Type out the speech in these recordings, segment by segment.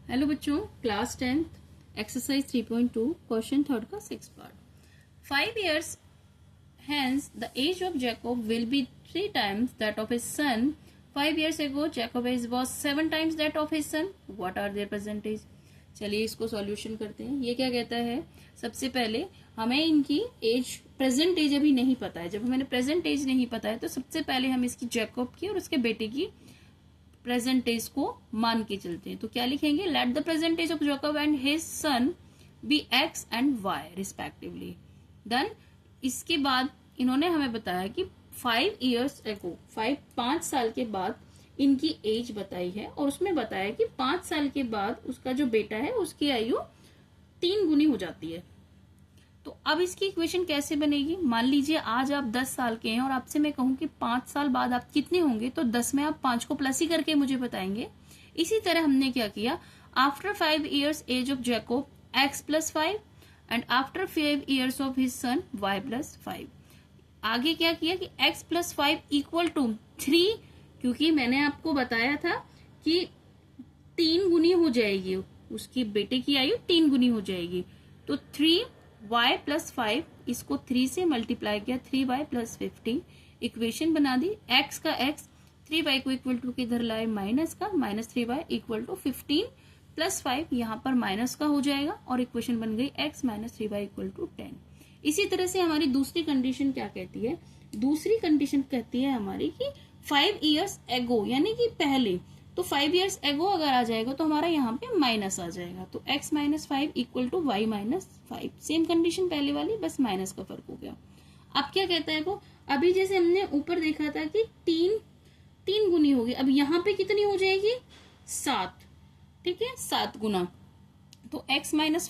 Hello बच्चों, class 10th exercise 3.2 question third का 6 part. 5 years hence the age of Jacob will be 3 times that of his son. 5 years ago Jacob age was 7 times that of his son. What are their percentage? चलिए इसको solution करते हैं। ये क्या कहता है, सबसे पहले हमें इनकी एज, प्रेजेंट एज अभी नहीं पता है। जब हमें प्रेजेंट एज नहीं पता है तो सबसे पहले हम इसकी जैकब की और उसके बेटे की प्रेजेंट एज को मान के चलते हैं। तो क्या लिखेंगे, let the present age of Jacob and his son be x and y respectively. Then इसके बाद इन्होंने हमें बताया कि 5 years ago 5 साल के बाद इनकी एज बताई है और उसमें बताया कि 5 साल के बाद उसका जो बेटा है उसकी आयु 3 गुनी हो जाती है। तो अब इसकी इक्वेशन कैसे बनेगी। मान लीजिए आज आप 10 साल के हैं और आपसे मैं कहूं कि 5 साल बाद आप कितने होंगे, तो 10 में आप 5 को प्लस ही करके मुझे बताएंगे। इसी तरह हमने क्या किया, after 5 years age of Jacob x + 5 and after 5 years of his son y + 5। आगे क्या किया कि x + 5 = 3, क्योंकि मैंने आपको बताया था कि 3 गुनी हो जाएगी, उसकी बेटे की आयु 3 गुनी हो जाएगी। तो 3y + 5 इसको 3 से मल्टीप्लाई किया, 3y + 15 इक्वेशन बना दी। x का x 3y को इक्वल टू किधर लाए, माइनस का, -3y = 15 + 5 यहाँ पर माइनस का हो जाएगा और इक्वेशन बन गई x - 3y = 10। इसी तरह से हमारी दूसरी कंडीशन क्या कहती है, दूसरी कंडीशन कहती है हमारी कि 5 years ago यानी कि पहले, तो 5 years ago अगर आ जाएगा तो हमारा यहाँ पे माइनस आ जाएगा। तो x - 5 = y - 5, सेम कंडीशन पहले वाली, बस माइनस का फर्क हो गया। अब क्या कहता है वो, अभी जैसे हमने ऊपर देखा था कि 3 गुनी होगी, अब यहाँ पे कितनी हो जाएगी, 7। ठीक है, 7 गुना। तो x - 5 =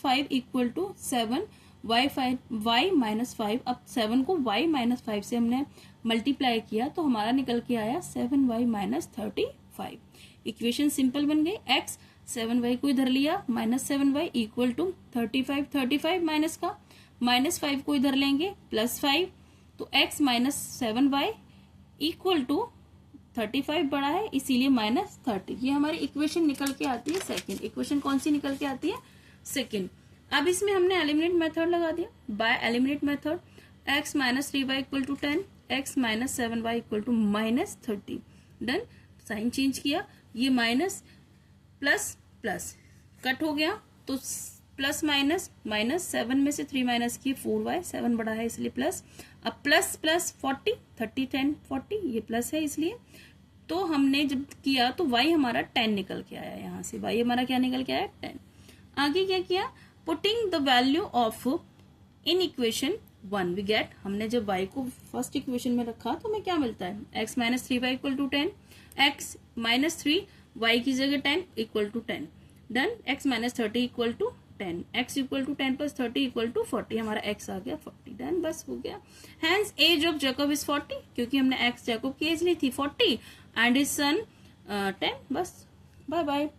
7, y - 5। अब 7 को y - 5 से हमने मल्टीप्लाई किया तो हमारा निकल के आया 7y - 35। इक्वेशन सिंपल बन गई। x 7y को इधर लिया, -7y = 35, 35 माइनस का, -5 को इधर लेंगे, +5। तो x - 7y = 35 बड़ा है इसीलिए -30। ये हमारी इक्वेशन निकल के आती है सेकंड। इक्वेशन कौन सी निकल के आती है, सेकंड। अब इसमें हमने एलिमिनेट मेथड लगा दिया। By eliminate method x - 3y = 10, x - 7y = -30। Done, sign change किया, ये माइनस प्लस प्लस कट हो गया, तो प्लस माइनस, -7 में से 3 माइनस किए 4y, 7 बड़ा है इसलिए प्लस। अब प्लस प्लस 40, 30 10 40, ये प्लस है इसलिए। तो हमने जब किया तो y हमारा 10 निकल के आया, यहाँ से y हमारा क्या निकल के आया, 10। आगे क्या किया, putting the value of in equation 1 we get. हमने जब y को फर्स्ट इक्वेशन में रखा तो हमें क्या मिलता है, x - 3y = 10, x - 3 y की जगह 10 = 10। डन, x - 30 = 10, x = 10 + 30 = 40, हमारा x आ गया 40। डन, बस हो गया। Hence age of Jacob is 40, क्योंकि हमने x जैकब की एज ली थी 40 एंड हिज सन 10। बस, बाय बाय।